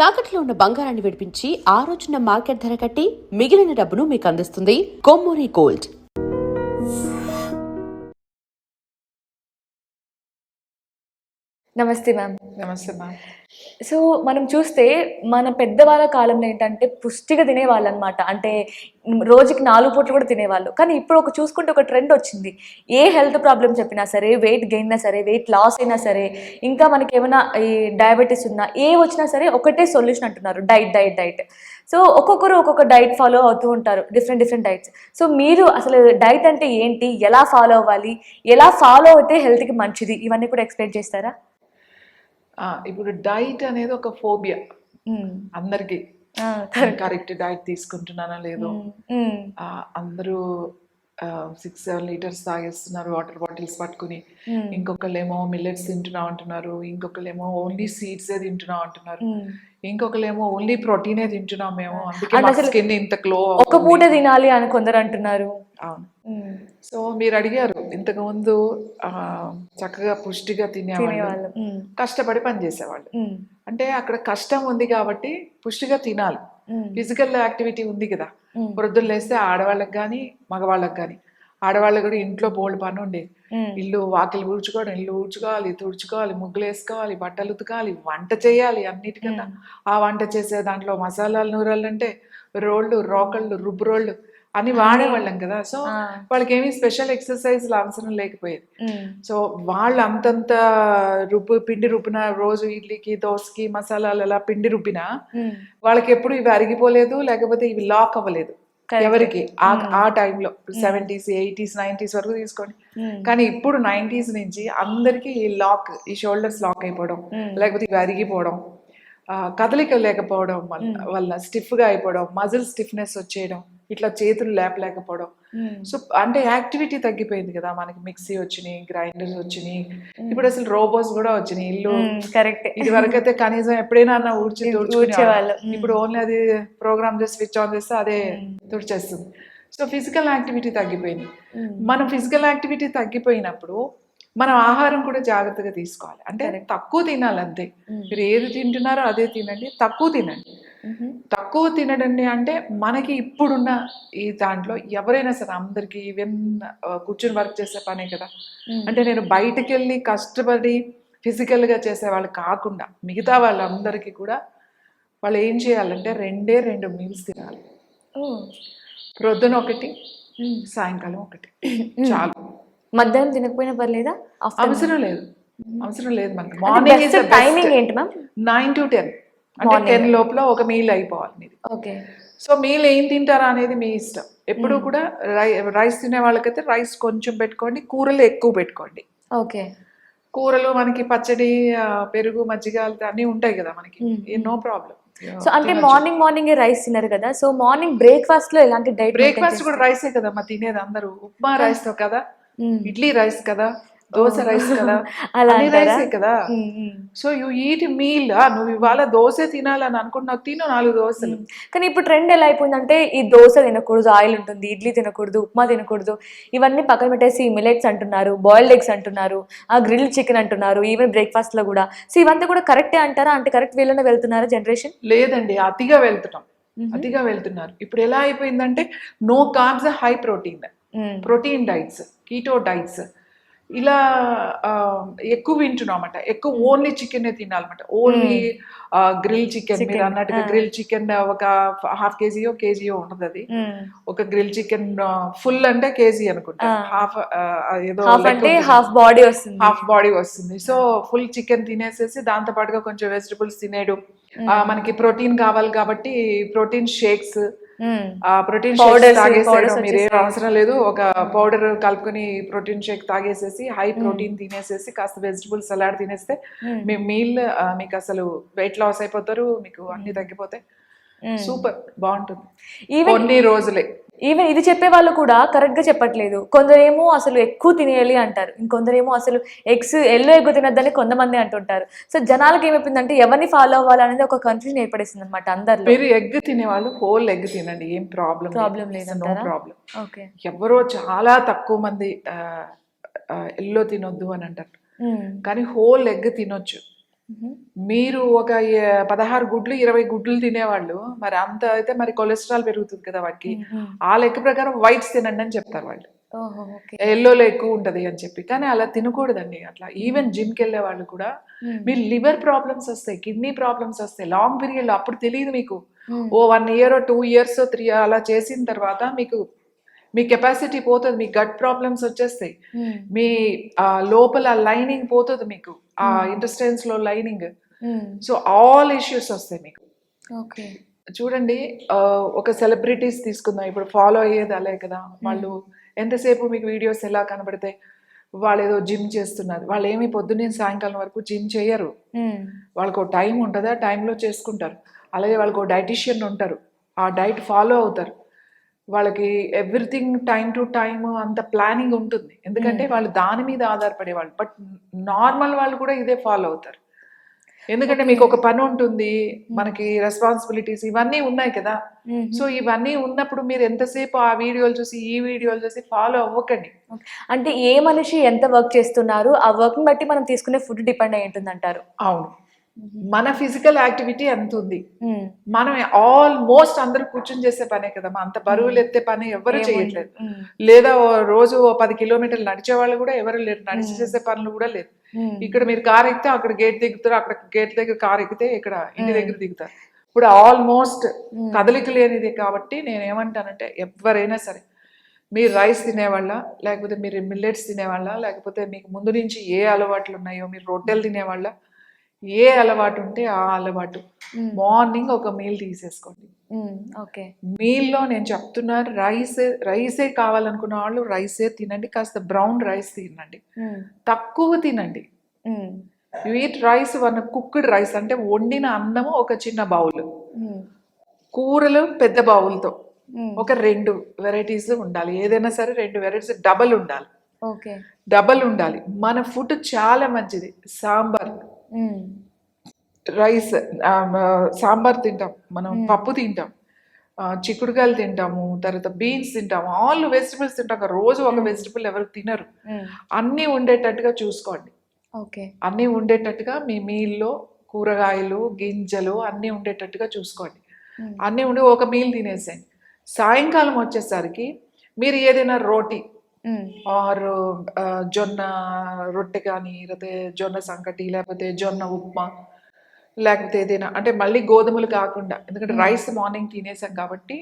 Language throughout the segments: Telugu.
తాకట్లో ఉన్న బంగారాన్ని విడిపించి ఆ రోజున మార్కెట్ ధర కట్టి మిగిలిన డబ్బును మీకు అందిస్తుంది కొమ్మూరి గోల్డ్. నమస్తే మ్యామ్. నమస్తే మ్యామ్. సో మనం చూస్తే మన పెద్దవాళ్ళ కాలంలో ఏంటంటే పుష్టిగా తినేవాళ్ళు అనమాట. అంటే రోజుకి 4 పూటలు కూడా తినేవాళ్ళు. కానీ ఇప్పుడు చూసుకుంటే ఒక ట్రెండ్ వచ్చింది. ఏ హెల్త్ ప్రాబ్లమ్ చెప్పినా సరే, వెయిట్ గెయిన్ అయినా సరే, వెయిట్ లాస్ అయినా సరే, ఇంకా మనకి ఏమైనా ఈ డయాబెటీస్ ఉన్నా ఏ వచ్చినా సరే ఒకటే సొల్యూషన్ అంటున్నారు, డైట్. సో ఒక్కొక్కరు ఒక్కొక్క డైట్ ఫాలో అవుతూ ఉంటారు, డిఫరెంట్ డైట్స్. సో మీరు అసలు డైట్ అంటే ఏంటి, ఎలా ఫాలో అవ్వాలి, ఎలా ఫాలో అయితే హెల్త్కి మంచిది, ఇవన్నీ కూడా ఎక్స్ప్లెయిన్ చేస్తారా? ఇప్పుడు డైట్ అనేది ఒక ఫోబియా అందరికి. కరెక్ట్ డైట్ తీసుకుంటున్నానా లేదో, అందరూ 6-7 లీటర్స్ తాగేస్తున్నారు వాటర్ బాటిల్స్ పట్టుకుని. ఇంకొకళ్ళేమో మిల్లెట్స్ తింటున్నా అంటున్నారు, ఇంకొకళ్ళేమో ఓన్లీ సీడ్సే తింటున్నా అంటున్నారు, ఇంకొకళ్ళేమో ఓన్లీ ప్రోటీనే తింటున్నాం మేము, అందుకే మా స్కిన్ ఇంత గ్లో. ఒక పూట తినాలి అని కొందరు అంటున్నారు. అవును. సో మీరు అడిగారు, ఇంతకు ముందు చక్కగా పుష్టిగా తినేవాళ్ళు, కష్టపడి పని చేసేవాళ్ళు. అంటే అక్కడ కష్టం ఉంది కాబట్టి పుష్టిగా తినాలి, ఫిజికల్ యాక్టివిటీ ఉంది కదా. పొద్దున్న లేస్తే ఆడవాళ్ళకి కానీ మగవాళ్ళకి కానీ, ఆడవాళ్ళకి కూడా ఇంట్లో బోల్డ్ పని ఉండేది. ఇల్లు వాకిలు ఊడ్చుకోవడం, ఇల్లు ఊడ్చుకోవాలి, తుడుచుకోవాలి, ముగ్గులు వేసుకోవాలి, బట్టలు ఉతకాలి, వంట చేయాలి. అన్నిటికన్నా ఆ వంట చేసే దాంట్లో మసాలాలు నూరాలు అంటే రోళ్ళు, రోకళ్ళు, రుబ్బు రోళ్ళు అని వాడేవాళ్ళం కదా. సో వాళ్ళకి ఏమి స్పెషల్ ఎక్సర్సైజ్లు అవసరం లేకపోయేది. సో వాళ్ళు అంతంత పిండి రుబ్బిన, రోజు ఇడ్లీకి దోసకి మసాలాలు అలా పిండి రుబ్బినా వాళ్ళకి ఎప్పుడు ఇవి అరిగిపోలేదు, లేకపోతే ఇవి లాక్ అవ్వలేదు ఎవరికి. ఆ టైంలో 70s, 80s, 90s వరకు తీసుకోండి. కానీ ఇప్పుడు 90s నుంచి అందరికి ఈ లాక్, ఈ షోల్డర్స్ లాక్ అయిపోవడం, లేకపోతే ఇవి అరిగిపోవడం, కదలిక లేకపోవడం వల్ల స్టిఫ్గా అయిపోవడం, మజిల్ స్టిఫ్నెస్ వచ్చేయడం, ఇట్లా చేతులు లేపలేకపోవడం. సో అంటే యాక్టివిటీ తగ్గిపోయింది కదా. మనకి మిక్సీ వచ్చినాయి, గ్రైండర్స్ వచ్చినాయి, ఇప్పుడు అసలు రోబోస్ కూడా వచ్చినాయి. ఇల్లు కరెక్ట్, ఇది వరకు అయితే కనీసం ఎప్పుడైనా తుడిచేవాళ్ళు. ఇప్పుడు ఓన్లీ అది ప్రోగ్రామ్ చేసి స్విచ్ ఆన్ చేస్తే అదే తుడిచేస్తుంది. సో ఫిజికల్ యాక్టివిటీ తగ్గిపోయింది. మనం ఫిజికల్ యాక్టివిటీ తగ్గిపోయినప్పుడు మనం ఆహారం కూడా జాగ్రత్తగా తీసుకోవాలి. అంటే తక్కువ తినాలి అంతే. మీరు ఏది తింటున్నారో అదే తినండి, తక్కువ తినండి. తక్కువ తినడండి అంటే మనకి ఇప్పుడున్న ఈ దాంట్లో ఎవరైనా సరే అందరికి ఈవెన్ కూర్చుని వర్క్ చేసే పనే కదా. అంటే నేను బయటకు వెళ్ళి కష్టపడి ఫిజికల్గా చేసే వాళ్ళు కాకుండా మిగతా వాళ్ళందరికీ కూడా వాళ్ళు ఏం చేయాలంటే 2 మీల్స్ తినాలి. ప్రొద్దున ఒకటి, సాయంకాలం ఒకటి చాలు. మధ్యాహ్నం తినకపోయినా పర్లేదా? అవసరం లేదు మనకి. మార్నింగ్ టైమింగ్ ఏంటి మ్యామ్? 9 to 10, అంటే 10 లోపల ఒక మీల్ అయిపోవాలి మీది. ఓకే. సో మీల్ ఏం తింటారా అనేది మీ ఇష్టం. ఎప్పుడు కూడా రైస్ తినే వాళ్ళకైతే రైస్ కొంచెం పెట్టుకోండి, కూరలు ఎక్కువ పెట్టుకోండి. ఓకే. కూరలు మనకి పచ్చడి, పెరుగు, మజ్జిగ అన్నీ ఉంటాయి కదా మనకి, నో ప్రాబ్లం. సో అంటే మార్నింగ్ రైస్ తినరు కదా. సో మార్నింగ్ బ్రేక్ఫాస్ట్ లో ఎలాంటి డైట్? బ్రేక్ఫాస్ట్ కూడా రైసే కదా మా తినేది అందరూ. ఉప్మా రైస్ తో కదా, ఇడ్లీ రైస్ కదా, దోశ రైస్ కదా, అన్ని రైసే కదా. So you eat meal. నువ్వు ఇవాళ దోశ తినాలని అనుకుంటున్నావు, తిను 4 దోశలు. కానీ ఇప్పుడు ట్రెండ్ ఎలా అయిపోయిందంటే ఈ దోశ తినకూడదు, ఆయిల్ ఉంటుంది, ఇడ్లీ తినకూడదు, ఉప్మా తినకూడదు, ఇవన్నీ పక్కన పెట్టేసి మిల్లెట్స్ అంటున్నారు, బాయిల్డ్ ఎగ్స్ అంటున్నారు, గ్రిల్ చికెన్ అంటున్నారు, ఈవెన్ బ్రేక్ఫాస్ట్ లో కూడా. సో ఇవంతా కూడా కరెక్టే అంటారా? అంటే కరెక్ట్ వేలోనే వెళ్తున్నారా జనరేషన్? లేదండి, అతిగా వెళ్తున్నారు. ఇప్పుడు ఎలా అయిపోయిందంటే no carbs, high protein diets, keto diets ఇలా ఎక్కువ వింటున్నామట. ఎక్కువ ఓన్లీ చికెన్ తినాలన్నమాట. ఓన్లీ గ్రిల్ చికెన్, మీరు అన్నట్టుగా గ్రిల్ చికెన్ ఒక ½ కేజీయో కేజీయో ఉంటుంది. అది ఒక గ్రిల్ చికెన్ ఫుల్ అంటే కేజీ అనుకుంటా, హాఫ్ ఏదో హాఫ్ బాడీ వస్తుంది. సో ఫుల్ చికెన్ తినేసేసి దాంతో పాటుగా కొంచెం వెజిటబుల్స్ తినేయడం. మనకి ప్రోటీన్ కావాలి కాబట్టి ప్రోటీన్ షేక్స్, ప్రోటీన్ షేక్ తాగేసేయడం. మీరు ఏం అవసరం లేదు, ఒక పౌడర్ కలుపుకొని ప్రోటీన్ షేక్ తాగేసేసి హై ప్రోటీన్ తినేసేసి కాస్త వెజిటబుల్ సలాడ్ తినేస్తే మీ మీల్ మీకు అసలు వెయిట్ లాస్ అయిపోతారు, మీకు అన్ని తగ్గిపోతాయి. సూపర్, బాగుంటుంది కొన్ని రోజులే. ఈవెన్ ఇది చెప్పే వాళ్ళు కూడా కరెక్ట్ గా చెప్పట్లేదు. కొందరేమో అసలు ఎక్కువ తినేయాలి అంటారు, ఇంకొందరేమో అసలు ఎల్లో ఎగ్ తినద్దని కొంతమంది అంటుంటారు. సో జనాలకి ఏమైపోయిందంటే ఎవరిని ఫాలో అవ్వాలనేది ఒక కన్ఫ్యూజన్ ఏర్పడేసింది అనమాట అందరిలో. మీరు ఎగ్ తినేవాళ్ళు హోల్ ఎగ్ తినండి, ఏం ప్రాబ్లం లేదు, నో ప్రాబ్లం. ఎవరో చాలా తక్కువ మంది ఎల్లో తినొద్దు అని అంటారు, కానీ హోల్ ఎగ్ తినొచ్చు. మీరు ఒక 16 గుడ్లు 20 గుడ్లు తినేవాళ్ళు మరి అంత అయితే మరి కొలెస్ట్రాల్ పెరుగుతుంది కదా వాటికి. ఆ లెక్క ప్రకారం వైట్స్ తినండి అని చెప్తారు వాళ్ళు. ఓహో, ఓకే. ఎల్లోలో ఎక్కువ ఉంటది అని చెప్పి. కానీ అలా తినకూడదండి. అట్లా ఈవెన్ జిమ్కి వెళ్ళే వాళ్ళు కూడా మీరు లివర్ ప్రాబ్లమ్స్ వస్తాయి, కిడ్నీ ప్రాబ్లమ్స్ వస్తాయి లాంగ్ పీరియడ్లో. అప్పుడు తెలియదు మీకు. ఓ 1 year 2 years 3 అలా చేసిన తర్వాత మీ కెపాసిటీ పోతుంది, మీ గట్ ప్రాబ్లమ్స్ వచ్చేస్తాయి, మీ లోపల లైనింగ్ పోతుంది మీకు, ఆ ఇంటెస్టైన్స్ లో లైనింగ్. సో ఆల్ ఇష్యూస్ వస్తాయి మీకు. ఓకే. చూడండి, ఒక సెలబ్రిటీస్ తీసుకుందాం, ఇప్పుడు ఫాలో అయ్యేది అలే కదా. వాళ్ళు ఎంతసేపు మీకు వీడియోస్ ఎలా కనబడతాయి, వాళ్ళు ఏదో జిమ్ చేస్తున్నారు. వాళ్ళు ఏమి పొద్దున్నే సాయంకాలం వరకు జిమ్ చేయరు. వాళ్ళకు టైం ఉంటుంది, ఆ టైంలో చేసుకుంటారు. అలాగే వాళ్ళకు డైటీషియన్ ఉంటారు, ఆ డైట్ ఫాలో అవుతారు. వాళ్ళకి ఎవ్రీథింగ్ టైం టు టైం అంత ప్లానింగ్ ఉంటుంది, ఎందుకంటే వాళ్ళు దాని మీద ఆధారపడే వాళ్ళు. బట్ నార్మల్ వాళ్ళు కూడా ఇదే ఫాలో అవుతారు, ఎందుకంటే మీకు ఒక పని ఉంటుంది, మనకి రెస్పాన్సిబిలిటీస్ ఇవన్నీ ఉన్నాయి కదా. సో ఇవన్నీ ఉన్నప్పుడు మీరు ఎంతసేపు ఆ వీడియోలు చూసి ఈ వీడియోలు చూసి ఫాలో అవ్వకండి. అంటే ఏ మనిషి ఎంత వర్క్ చేస్తున్నారు, ఆ వర్క్ బట్టి మనం తీసుకునే ఫుడ్ డిపెండ్ అయి ఉంటుంది అంటారు. అవును, మన ఫిజికల్ యాక్టివిటీ ఎంత ఉంది. మనం ఆల్మోస్ట్ అందరూ కూర్చొని చేసే పనే కదా, అంత బరువులు ఎత్తే పని ఎవరు చేయట్లేదు. లేదా రోజు 10 kilometers నడిచే వాళ్ళు కూడా ఎవరు లేరు, నడిచి చేసే పనులు కూడా లేదు. ఇక్కడ మీరు కార్ ఎక్కితే అక్కడ గేట్ దిగుతారు, అక్కడ గేట్ దగ్గర కార్ ఎక్కితే ఇక్కడ ఇంటి దగ్గర దిగుతారు. ఇప్పుడు ఆల్మోస్ట్ కదలిక లేనిది. కాబట్టి నేను ఏమంటానంటే ఎవరైనా సరే, మీరు రైస్ తినేవాళ్ళ, లేకపోతే మీరు మిల్లెట్స్ తినేవాళ్ళ, లేకపోతే మీకు ముందు నుంచి ఏ అలవాట్లు ఉన్నాయో, మీరు రొట్టెలు తినేవాళ్ళ, ఏ అలవాటు ఉంటే ఆ అలవాటు మార్నింగ్ ఒక మీల్ తీసేసుకోండి. ఓకే. మీల్లో నేను చెప్తున్నా, రైసే కావాలనుకున్న వాళ్ళు రైసే తినండి, కాస్త బ్రౌన్ రైస్ తినండి, తక్కువ తినండి. You eat rice cooked rice, అంటే వండిన అన్నము ఒక చిన్న బౌల్, కూరలు పెద్ద బౌల్తో ఒక 2 వెరైటీస్ ఉండాలి. ఏదైనా సరే 2 వెరైటీస్ డబల్ ఉండాలి. ఓకే, డబల్ ఉండాలి. మన ఫుడ్ చాలా మంచిది. సాంబార్, రైస్, సాంబార్ తింటాం మనం, పప్పు తింటాం, చిక్కుడుకాయలు తింటాము, తర్వాత బీన్స్ తింటాము, ఆల్ వెజిటబుల్స్ తింటాం. రోజు ఒక వెజిటబుల్ ఎవరు తినరు. అన్నీ ఉండేటట్టుగా చూసుకోండి. ఓకే. అన్నీ ఉండేటట్టుగా మీ మీల్లో కూరగాయలు గింజలు అన్నీ ఉండేటట్టుగా చూసుకోండి. అన్నీ ఉండి ఒక మీల్ తినేసేయండి. సాయంకాలం వచ్చేసరికి మీరు ఏదైనా రోటీ ఆర్ జొన్న రొట్టె కానీ, లేకపోతే జొన్న సంకటి, లేకపోతే జొన్న ఉప్మా, లేకపోతే ఏదైనా అంటే మళ్ళీ గోధుమలు కాకుండా, ఎందుకంటే రైస్ మార్నింగ్ తినేసాం కాబట్టి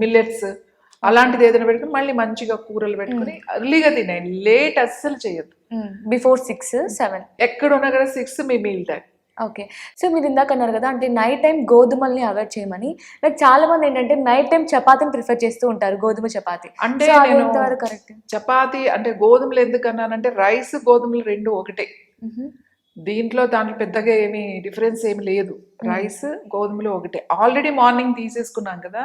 మిల్లెట్స్ అలాంటిది ఏదైనా పెట్టుకుని మళ్ళీ మంచిగా కూరలు పెట్టుకుని ఎర్లీగా తినేయండి. లేట్ అస్సలు చేయొద్దు. బిఫోర్ 6, 7 ఎక్కడున్నా కూడా 6 మీ మీల్ టైం. ఓకే. సో మీరు ఇందాక అన్నారు కదా, అంటే నైట్ టైం గోధుమల్ని అవాయిడ్ చేయమని. నాకు చాలా మంది ఏంటంటే నైట్ టైం చపాతీని ప్రిఫర్ చేస్తూ ఉంటారు, గోధుమ చపాతీ. అంటే So, అది నేను ఎంతవరకు కరెక్ట్? చపాతీ అంటే గోధుమలు ఎందుకు అన్నానంటే, రైస్ గోధుమలు 2 ఒకటే. దాంట్లో పెద్దగా ఏమి డిఫరెన్స్ ఏమి లేదు. రైస్ గోధుమలు ఒకటే. ఆల్రెడీ మార్నింగ్ తీసేసుకున్నాం కదా,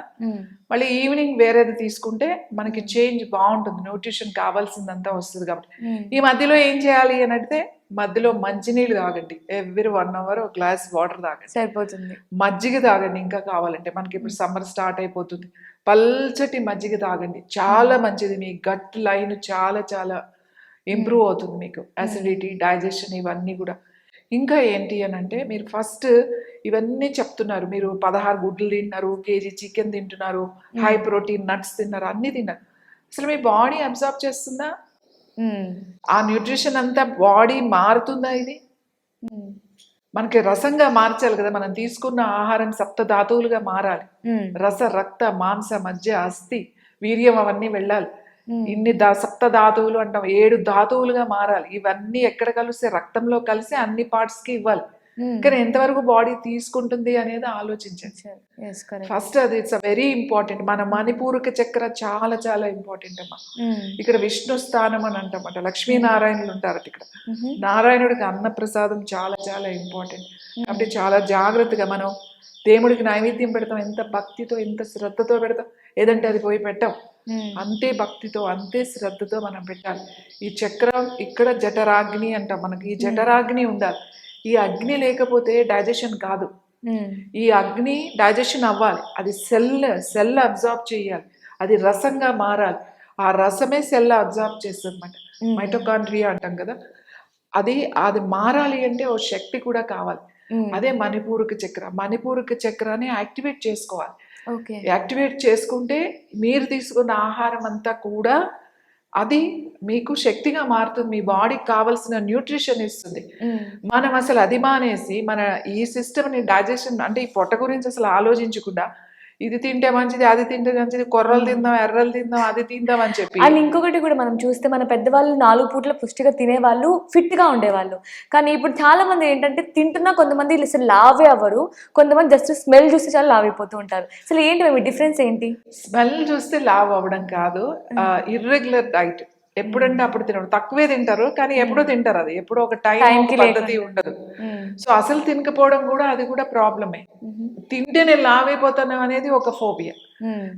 మళ్ళీ ఈవినింగ్ వేరేది తీసుకుంటే మనకి చేంజ్ బాగుంటుంది, న్యూట్రిషన్ కావాల్సిందంతా వస్తుంది కాబట్టి. ఈ మధ్యలో ఏం చేయాలి అని అంటే, మధ్యలో మంచినీళ్ళు తాగండి. ఎవ్రీ 1 hour ఒక గ్లాస్ వాటర్ తాగండి, సరిపోతుంది. మజ్జిగ తాగండి ఇంకా కావాలంటే. మనకి ఇప్పుడు సమ్మర్ స్టార్ట్ అయిపోతుంది, పల్చటి మజ్జిగ తాగండి, చాలా మంచిది. మీ గట్ లైన్ చాలా చాలా ఇంప్రూవ్ అవుతుంది, మీకు అసిడిటీ, డైజెషన్ ఇవన్నీ కూడా. ఇంకా ఏంటి అని అంటే, మీరు ఫస్ట్ ఇవన్నీ చెప్తున్నారు, మీరు 16 గుడ్లు తింటున్నారు, kg చికెన్ తింటున్నారు, హై ప్రోటీన్ నట్స్ తిన్నారు, అన్నీ తిన్నారు. అసలు మీ బాడీ అబ్జార్బ్ చేస్తుందా? ఆ న్యూట్రిషన్ అంతా బాడీ మారుతుందా? ఇది మనకి రసంగా మార్చాలి కదా. మనం తీసుకున్న ఆహారం సప్త ధాతువులుగా మారాలి. రస, రక్త, మాంస, మధ్య, అస్థి, వీర్యం అవన్నీ వెళ్ళాలి. ఇన్ని సప్త ధాతువులు అంటాం, 7 ధాతువులుగా మారాలి. ఇవన్నీ ఎక్కడ కలిస్తే రక్తంలో కలిసి అన్ని పార్ట్స్ కి ఇవ్వాలి. కానీ ఎంతవరకు బాడీ తీసుకుంటుంది అనేది ఆలోచించండి ఫస్ట్. అది ఇట్స్ వెరీ ఇంపార్టెంట్. మన మణిపూరక చక్ర చాలా చాలా ఇంపార్టెంట్ అమ్మా. ఇక్కడ విష్ణు స్థానం అని అంటామట, లక్ష్మీనారాయణులు ఉంటారట ఇక్కడ. నారాయణుడికి అన్నప్రసాదం చాలా చాలా ఇంపార్టెంట్. కాబట్టి చాలా జాగ్రత్తగా మనం దేవుడికి నైవేద్యం పెడతాం, ఎంత భక్తితో ఎంత శ్రద్ధతో పెడతాం. ఏదంటే అది పోయి పెట్టాం, అంతే భక్తితో అంతే శ్రద్ధతో మనం పెట్టాలి. ఈ చక్రం ఇక్కడ జఠరాగ్ని అంటాం, మనకి ఈ జఠరాగ్ని ఉండాలి. ఈ అగ్ని లేకపోతే డైజెషన్ కాదు. ఈ అగ్ని డైజెషన్ అవ్వాలి, అది సెల్ అబ్జార్బ్ చేయాలి, అది రసంగా మారాలి. ఆ రసమే సెల్ అబ్జార్బ్ చేస్తుంది అన్నమాట, మైటోకాండ్రియా అంటాం కదా. అది మారాలి అంటే ఓ శక్తి కూడా కావాలి. అదే మణిపూరక చక్ర. మణిపూరక చక్రాన్ని యాక్టివేట్ చేసుకోవాలి. ఓకే. యాక్టివేట్ చేసుకుంటే మీరు తీసుకున్న ఆహారం అంతా కూడా అది మీకు శక్తిగా మారుతుంది. మీ బాడీకి కావాల్సిన న్యూట్రిషన్ ఇస్తుంది. మనం అసలు అది మానేసి మన ఈ సిస్టమ్ని డైజెషన్ అంటే ఈ పొట్ట గురించి అసలు ఆలోచించకుండా ఇది తింటే మంచిది, అది తింటే మంచిది, కొర్రలు తిందాం, ఎర్రలు తిందాం, అది తిందాం అని చెప్పి. అండ్ ఇంకొకటి కూడా మనం చూస్తే మన పెద్దవాళ్ళు 4 పూట్ల పుష్టిగా తినేవాళ్ళు, ఫిట్గా ఉండేవాళ్ళు. కానీ ఇప్పుడు చాలా మంది ఏంటంటే తింటున్నా కొంతమంది అసలు లావే అవ్వరు, కొంతమంది జస్ట్ స్మెల్ చూస్తే చాలా లావ్ అయిపోతూ ఉంటారు. అసలు ఏంటి మీ డిఫరెన్స్ ఏంటి? స్మెల్ చూస్తే లావ్ అవ్వడం కాదు, ఇర్రెగ్యులర్ డైట్. ఎప్పుడంటే అప్పుడు తినడం, తక్కువే తింటారు కానీ ఎప్పుడో తింటారు. అది ఎప్పుడో ఒక టైం పద్ధతి ఉండదు. సో అసలు తినకపోవడం కూడా అది కూడా ప్రాబ్లమే. తింటేనే లావ్ అయిపోతాను అనేది ఒక ఫోబియా.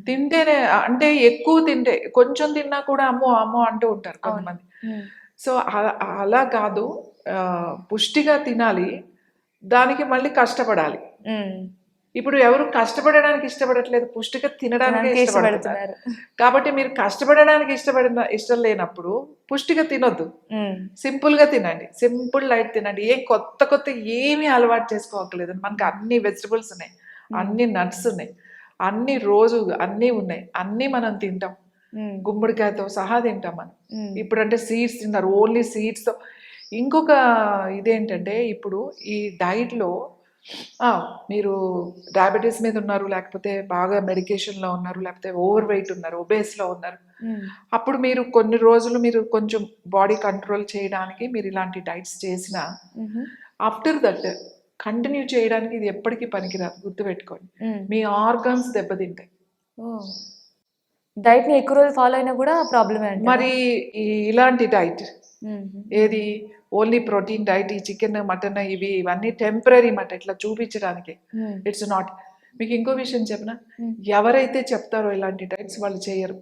తింటేనే అంటే ఎక్కువ తింటే, కొంచెం తిన్నా కూడా అమ్మో అమ్మో అంటూ ఉంటారు కొంతమంది. సో అలా కాదు, పుష్టిగా తినాలి, దానికి మళ్ళీ కష్టపడాలి. ఇప్పుడు ఎవరు కష్టపడడానికి ఇష్టపడట్లేదు, పుష్టిగా తినడానికి ఇష్టపడుతున్నారు. కాబట్టి మీరు కష్టపడడానికి ఇష్టం లేనప్పుడు పుష్టిగా తినొద్దు, సింపుల్ గా తినండి, సింపుల్ లైట్ తినండి. కొత్త ఏమీ అలవాటు చేసుకోవట్లేదు. మనకి అన్ని వెజిటబుల్స్ ఉన్నాయి, అన్ని నట్స్ ఉన్నాయి, అన్ని రోజు అన్నీ ఉన్నాయి, అన్నీ మనం తింటాం. గుమ్మడికాయతో సహా తింటాం మనం. ఇప్పుడు అంటే సీడ్స్ తిన్నారు, ఓన్లీ సీడ్స్తో. ఇంకొక ఇదేంటంటే ఇప్పుడు ఈ డైట్లో మీరు డయాబెటీస్ మీద ఉన్నారు, లేకపోతే బాగా మెడికేషన్లో ఉన్నారు, లేకపోతే ఓవర్ వెయిట్ ఉన్నారు, ఒబేస్లో ఉన్నారు, అప్పుడు మీరు కొన్ని రోజులు మీరు కొంచెం బాడీ కంట్రోల్ చేయడానికి మీరు ఇలాంటి డైట్స్ చేసినా ఆఫ్టర్ దట్ కంటిన్యూ చేయడానికి ఇది ఎప్పటికీ పనికిరాదు. గుర్తుపెట్టుకోండి, మీ ఆర్గన్స్ దెబ్బతింటాయి. డైట్ని ఎక్కువ రోజులు ఫాలో అయినా కూడా ప్రాబ్లమే. మరి ఇలాంటి డైట్ ఏది ఓన్లీ ప్రోటీన్ డైట్, ఈ చికెన్ మటన్ ఇవన్నీ టెంపరీ మాట, ఇట్లా చూపించడానికి. It's not. మీకు ఇంకో విషయం చెప్పనా, ఎవరైతే చెప్తారో ఇలాంటి డైట్స్ వాళ్ళు చేయరు.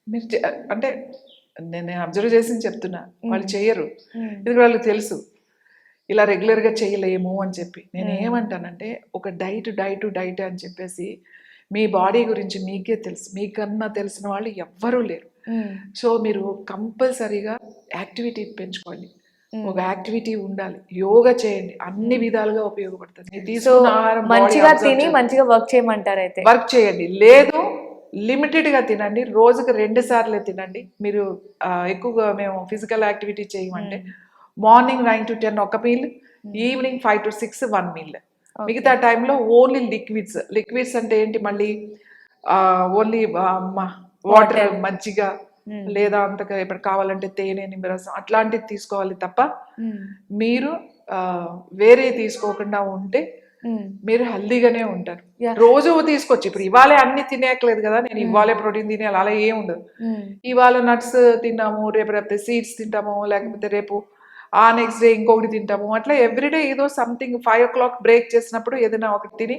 మీరు అంటే నేను అబ్జర్వ్ చేసి చెప్తున్నా, వాళ్ళు చేయరు. ఇది వాళ్ళకి తెలుసు ఇలా రెగ్యులర్గా చేయలేము అని చెప్పి. నేను ఏమంటానంటే ఒక డైట్ అని చెప్పేసి మీ బాడీ గురించి మీకే తెలుసు, మీకన్నా తెలిసిన వాళ్ళు ఎవ్వరూ లేరు. సో మీరు కంపల్సరీగా యాక్టివిటీ పెంచుకోండి, ఒక యాక్టివిటీ ఉండాలి, యోగా చేయండి, అన్ని విధాలుగా ఉపయోగపడుతుంది. తీసుకున్న ఆహారం మంచిగా తిని మంచిగా వర్క్ చేయమంటారు. అయితే వర్క్ చేయండి, లేదు లిమిటెడ్గా తినండి, రోజుకు 2 సార్లే తినండి. మీరు ఎక్కువగా మేము ఫిజికల్ యాక్టివిటీ చేయమంటే మార్నింగ్ 9 to 10 ఒక మీల్, ఈవినింగ్ 5 to 6 1 మీల్. మిగతా టైంలో ఓన్లీ లిక్విడ్స్ అంటే ఏంటి, మళ్ళీ ఓన్లీ వాటర్, మజ్జిగ, లేదా అంతగా ఇప్పుడు కావాలంటే తేనె, నిమ్మరసం అట్లాంటివి తీసుకోవాలి తప్ప మీరు వేరే తీసుకోకుండా ఉంటే మీరు హెల్దీగానే ఉంటారు. రోజు తీసుకోవచ్చు. ఇప్పుడు ఇవాళే అన్ని తినేయట్లేదు కదా, నేను ఇవాళే ప్రోటీన్ తినేయాలి అలా ఏం ఉండదు. ఇవాళ నట్స్ తిన్నాము, రేపు సీడ్స్ తింటాము, లేకపోతే రేపు నెక్స్ట్ డే ఇంకొకటి తింటాము, అట్లా ఎవ్రీడే ఏదో సంథింగ్. 5 o'clock బ్రేక్ చేసినప్పుడు ఏదైనా ఒకటి తిని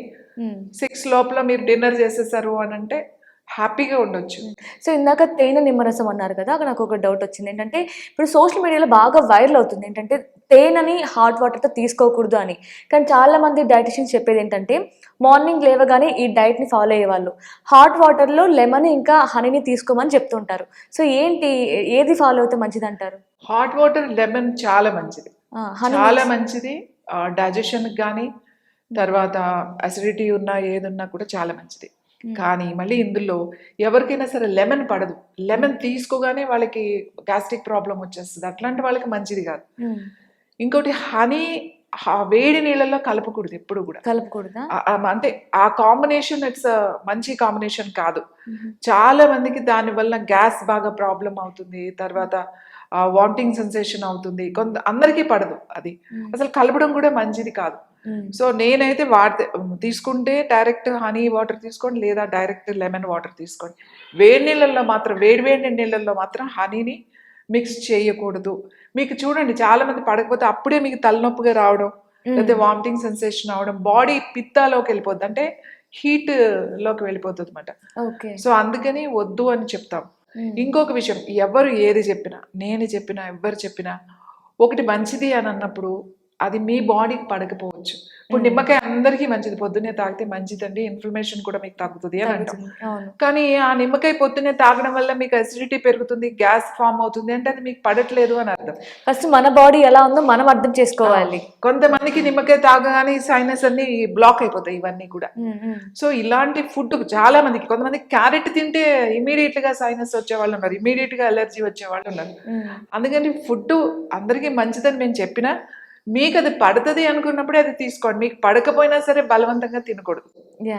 6 లోపల మీరు డిన్నర్ చేసేసారు అని అంటే హ్యాపీగా ఉండొచ్చు. సో ఇందాక తేనె నిమ్మరసం అన్నారు కదా, అక్కడ నాకు ఒక డౌట్ వచ్చింది. ఏంటంటే ఇప్పుడు సోషల్ మీడియాలో బాగా వైరల్ అవుతుంది ఏంటంటే తేనెని హాట్ వాటర్తో తీసుకోకూడదు అని. కానీ చాలా మంది డైటిషియన్స్ చెప్పేది ఏంటంటే మార్నింగ్ లేవగానే ఈ డైట్ని ఫాలో అయ్యేవాళ్ళు హాట్ వాటర్లో లెమన్ ఇంకా హనీని తీసుకోమని చెప్తుంటారు. సో ఏంటి, ఏది ఫాలో అయితే మంచిది అంటారు? హాట్ వాటర్, లెమన్ చాలా మంచిది, చాలా మంచిది. డైజెషన్కి కానీ, తర్వాత అసిడిటీ ఉన్నా ఏదున్నా కూడా చాలా మంచిది. కానీ మళ్ళీ ఇందులో ఎవరికైనా సరే లెమన్ పడదు, లెమన్ తీసుకోగానే వాళ్ళకి గ్యాస్ట్రిక్ ప్రాబ్లం వచ్చేస్తుంది, అట్లాంటి వాళ్ళకి మంచిది కాదు. ఇంకోటి హనీ వేడి నీళ్ళల్లో కలపకూడదు, ఎప్పుడు కూడా కలపకూడదా? అంటే ఆ కాంబినేషన్ ఇట్స్ మంచి కాంబినేషన్ కాదు. చాలా మందికి దానివల్ల గ్యాస్ బాగా ప్రాబ్లం అవుతుంది, తర్వాత వామిటింగ్ సెన్సేషన్ అవుతుంది, అందరికీ పడదు అది. అసలు కలపడం కూడా మంచిది కాదు. సో నేనైతే తీసుకుంటే డైరెక్ట్ హనీ వాటర్ తీసుకోండి, లేదా డైరెక్ట్ లెమన్ వాటర్ తీసుకోండి. వేడి నీళ్ళల్లో మాత్రం, వేడి నీళ్ళల్లో మాత్రం హనీని మిక్స్ చేయకూడదు. మీకు చూడండి చాలా మంది పడకపోతే అప్పుడే మీకు తలనొప్పిగా రావడం, లేకపోతే వామిటింగ్ సెన్సేషన్ అవడం, బాడీ పిత్తాలోకి వెళ్ళిపోద్ది, అంటే హీట్ లోకి వెళ్ళిపోతుంది అనమాట. సో అందుకని వద్దు అని చెప్తాం. ఇంకొక విషయం, ఎవరు ఏది చెప్పినా, నేను చెప్పినా, ఎవ్వరు చెప్పినా ఒకటి మంచిది అని అన్నప్పుడు అది మీ బాడీకి పడకపోవచ్చు. ఇప్పుడు నిమ్మకాయ అందరికీ మంచిది, పొద్దున్నే తాగితే మంచిదండి, ఇన్ఫ్లమేషన్ కూడా మీకు తగ్గుతుంది అని అంటాం. అవును. కానీ ఆ నిమ్మకాయ పొద్దున్నే తాగడం వల్ల మీకు అసిడిటీ పెరుగుతుంది, గ్యాస్ ఫామ్ అవుతుంది అంటే అది మీకు పడట్లేదు అని అర్థం. ఫస్ట్ మన బాడీ ఎలా ఉందో మనం అర్థం చేసుకోవాలి. కొంతమందికి నిమ్మకాయ తాగగానే సైనస్ అన్ని బ్లాక్ అయిపోతాయి ఇవన్నీ కూడా. సో ఇలాంటి ఫుడ్ చాలా మందికి, కొంతమంది క్యారెట్ తింటే ఇమీడియట్ గా సైనస్ వచ్చే వాళ్ళు ఉన్నారు, ఇమీడియట్ గా అలర్జీ వచ్చే వాళ్ళు ఉన్నారు. అందుకని ఫుడ్ అందరికీ మంచిదని మేము చెప్పినా మీకు అది పడుతుంది అనుకున్నప్పుడే అది తీసుకోండి, మీకు పడకపోయినా సరే బలవంతంగా తినకూడదు. యా,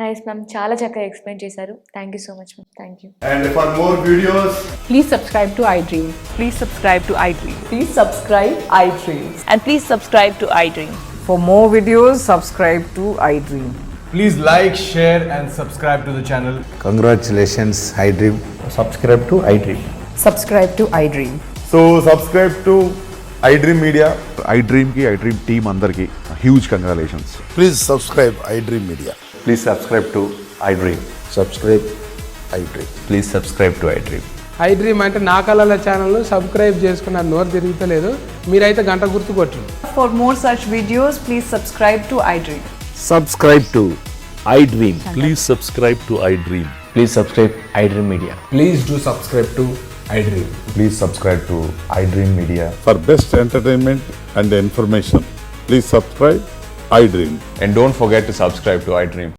నైస్ మ్యామ్, చాలా చక్కగా ఎక్స్ప్లెయిన్ చేశారు. Thank you so much ma'am. Thank you. And for more videos, Please subscribe to iDream. Please subscribe to iDream. Please subscribe iDream. And please subscribe to iDream. For more videos, subscribe to iDream. please like, share and subscribe to the channel. Congratulations, iDream. subscribe to iDream. Subscribe to iDream. So subscribe to iDream Media. iDream की iDream team अंदर की huge congratulations. Please subscribe iDream Media. Please subscribe to iDream. Subscribe iDream. Please subscribe to iDream. iDream అంటే నా కళల ఛానల్ సబ్స్క్రైబ్ చేసుకున్న నోరు తిరుగుతలేదు, మీరైతే గంట గుర్తు కొట్టండి. For more such videos, please subscribe to iDream. Subscribe to iDream. Please subscribe to iDream. Please subscribe iDream Media. Please do subscribe to iDream. Please subscribe to iDream Media. For best entertainment and information, please subscribe iDream. And don't forget to subscribe to iDream.